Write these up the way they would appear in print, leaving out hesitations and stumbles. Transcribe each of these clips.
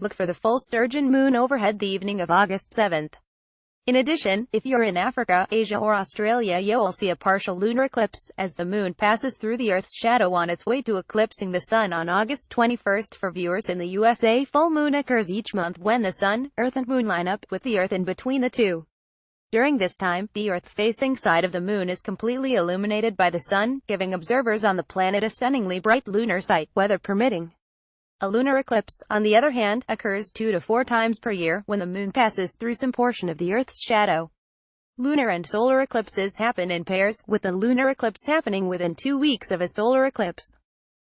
Look for the full sturgeon moon overhead the evening of August 7th. In addition, if you're in Africa, Asia or Australia, you'll see a partial lunar eclipse, as the moon passes through the Earth's shadow on its way to eclipsing the sun on August 21st. For viewers in the USA, full moon occurs each month when the sun, Earth and moon line up, with the Earth in between the two. During this time, the Earth-facing side of the moon is completely illuminated by the sun, giving observers on the planet a stunningly bright lunar sight, weather permitting. A lunar eclipse, on the other hand, occurs 2 to 4 times per year, when the moon passes through some portion of the Earth's shadow. Lunar and solar eclipses happen in pairs, with the lunar eclipse happening within 2 weeks of a solar eclipse.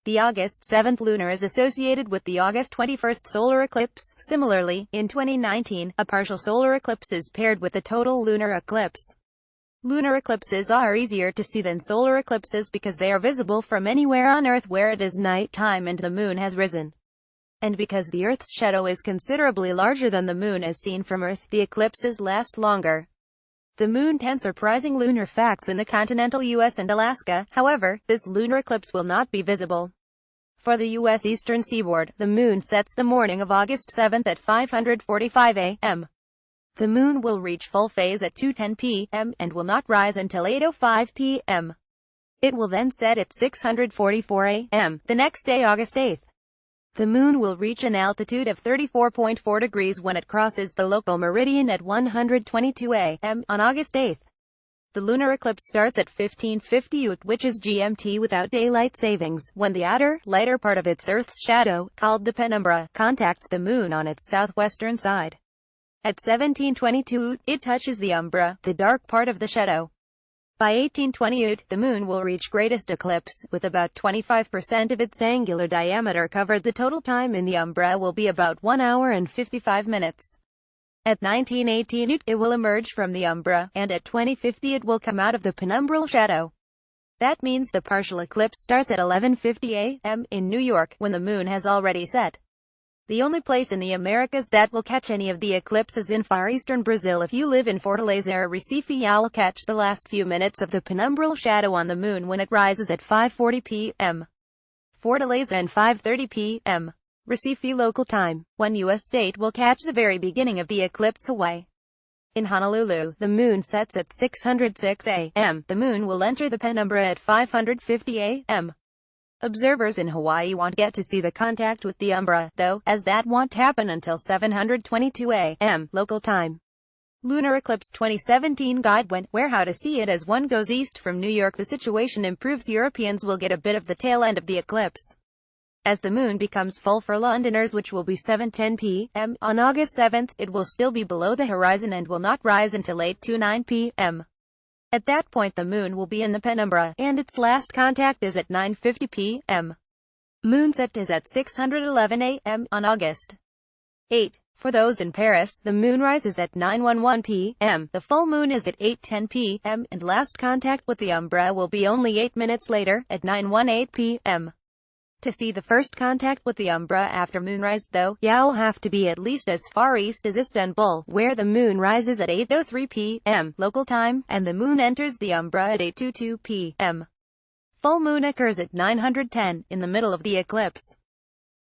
The August 7th lunar is associated with the August 21st solar eclipse. Similarly, in 2019, a partial solar eclipse is paired with a total lunar eclipse. Lunar eclipses are easier to see than solar eclipses because they are visible from anywhere on Earth where it is night time and the moon has risen. And because the Earth's shadow is considerably larger than the moon as seen from Earth, the eclipses last longer. The moon 10 surprising lunar facts in the continental U.S. and Alaska. However, this lunar eclipse will not be visible. For the U.S. eastern seaboard, the moon sets the morning of August 7th at 5:45 a.m. The moon will reach full phase at 2:10 p.m. and will not rise until 8:05 p.m. It will then set at 6:44 a.m. the next day, August 8th. The moon will reach an altitude of 34.4 degrees when it crosses the local meridian at 122 a.m. on August 8th. The lunar eclipse starts at 1550 UT, which is GMT without daylight savings, when the outer, lighter part of its Earth's shadow, called the penumbra, contacts the moon on its southwestern side. At 1722 UT, it touches the umbra, the dark part of the shadow. By 1820 UT, the moon will reach greatest eclipse, with about 25% of its angular diameter covered. The total time in the umbra will be about 1 hour and 55 minutes. At 1918 UT, it will emerge from the umbra, and at 2050 it will come out of the penumbral shadow. That means the partial eclipse starts at 11:50 a.m. in New York, when the moon has already set. The only place in the Americas that will catch any of the eclipse is in far eastern Brazil. If you live in Fortaleza or Recife, you'll catch the last few minutes of the penumbral shadow on the moon when it rises at 5:40 p.m. Fortaleza and 5:30 p.m. Recife local time. One U.S. state will catch the very beginning of the eclipse: Hawaii. In Honolulu, the moon sets at 6:06 a.m. The moon will enter the penumbra at 5:50 a.m. Observers in Hawaii won't get to see the contact with the umbra, though, as that won't happen until 7:22 a.m. local time. Lunar Eclipse 2017 Guide When, Where, How to See It. As one goes east from New York, the situation improves. Europeans will get a bit of the tail end of the eclipse. As the moon becomes full for Londoners, which will be 7:10 p.m. on August 7th, it will still be below the horizon and will not rise until 8:29 p.m. At that point the moon will be in the penumbra, and its last contact is at 9:50 p.m. Moonset is at 6:11 a.m. on August 8. For those in Paris, the moon rises at 9:11 p.m. The full moon is at 8:10 p.m. and last contact with the umbra will be only 8 minutes later, at 9:18 p.m. To see the first contact with the umbra after moonrise, though, you'll have to be at least as far east as Istanbul, where the moon rises at 8:03 p.m. local time, and the moon enters the umbra at 8:22 p.m. Full moon occurs at 9:10, in the middle of the eclipse.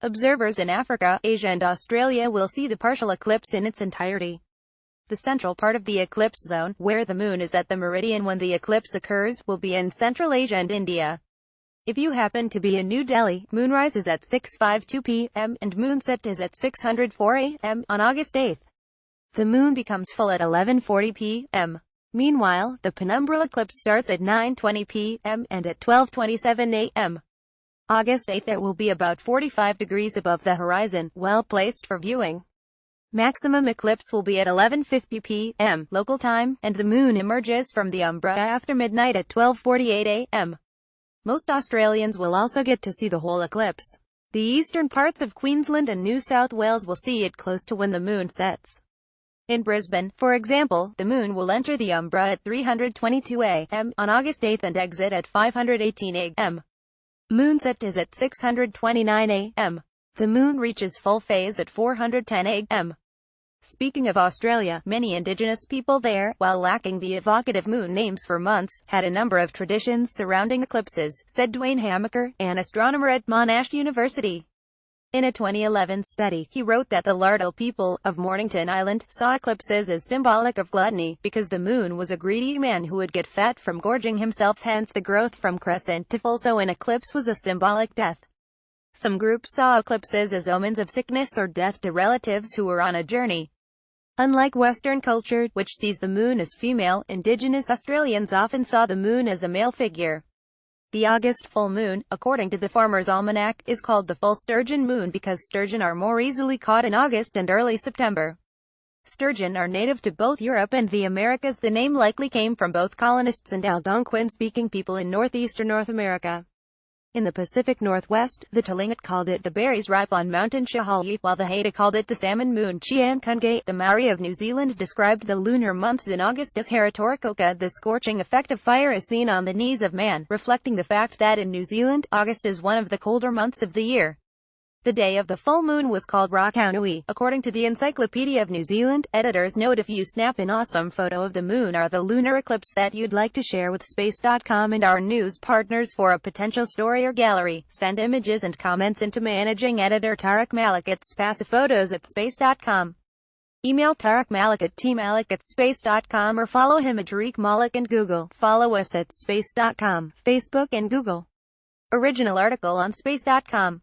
Observers in Africa, Asia and Australia will see the partial eclipse in its entirety. The central part of the eclipse zone, where the moon is at the meridian when the eclipse occurs, will be in Central Asia and India. If you happen to be in New Delhi, moonrise is at 6:52 p.m. and moonset is at 6:04 a.m. on August 8th. The moon becomes full at 11:40 p.m. Meanwhile, the penumbral eclipse starts at 9:20 p.m. and at 12:27 a.m. August 8th it will be about 45 degrees above the horizon, well placed for viewing. Maximum eclipse will be at 11:50 p.m. local time, and the moon emerges from the umbra after midnight at 12:48 a.m. Most Australians will also get to see the whole eclipse. The eastern parts of Queensland and New South Wales will see it close to when the moon sets. In Brisbane, for example, the moon will enter the umbra at 3:22 a.m. on August 8th and exit at 5:18 a.m. Moonset is at 6:29 a.m. The moon reaches full phase at 4:10 a.m. Speaking of Australia, many Indigenous people there, while lacking the evocative moon names for months, had a number of traditions surrounding eclipses, said Dwayne Hamaker, an astronomer at Monash University. In a 2011 study, he wrote that the Lardo people of Mornington Island saw eclipses as symbolic of gluttony, because the moon was a greedy man who would get fat from gorging himself, hence the growth from crescent to full, so an eclipse was a symbolic death. Some groups saw eclipses as omens of sickness or death to relatives who were on a journey. Unlike Western culture, which sees the moon as female, Indigenous Australians often saw the moon as a male figure. The August full moon, according to the Farmer's Almanac, is called the full sturgeon moon because sturgeon are more easily caught in August and early September. Sturgeon are native to both Europe and the Americas. The name likely came from both colonists and Algonquin-speaking people in northeastern North America. In the Pacific Northwest, the Tlingit called it the berries ripe on Mountain Shahali, while the Haida called it the salmon moon Chian Kungay. The Maori of New Zealand described the lunar months in August as Heratorikoka. The scorching effect of fire is seen on the knees of man, reflecting the fact that in New Zealand, August is one of the colder months of the year. The day of the full moon was called Rakaunui, according to the Encyclopedia of New Zealand. Editors note if you snap an awesome photo of the moon or the lunar eclipse that you'd like to share with Space.com and our news partners for a potential story or gallery, send images and comments into managing editor Tariq Malik at spaciphotos@space.com. Email Tariq Malik at tmalik@space.com or follow him at Tariq Malik and Google. Follow us at space.com, Facebook and Google. Original article on space.com.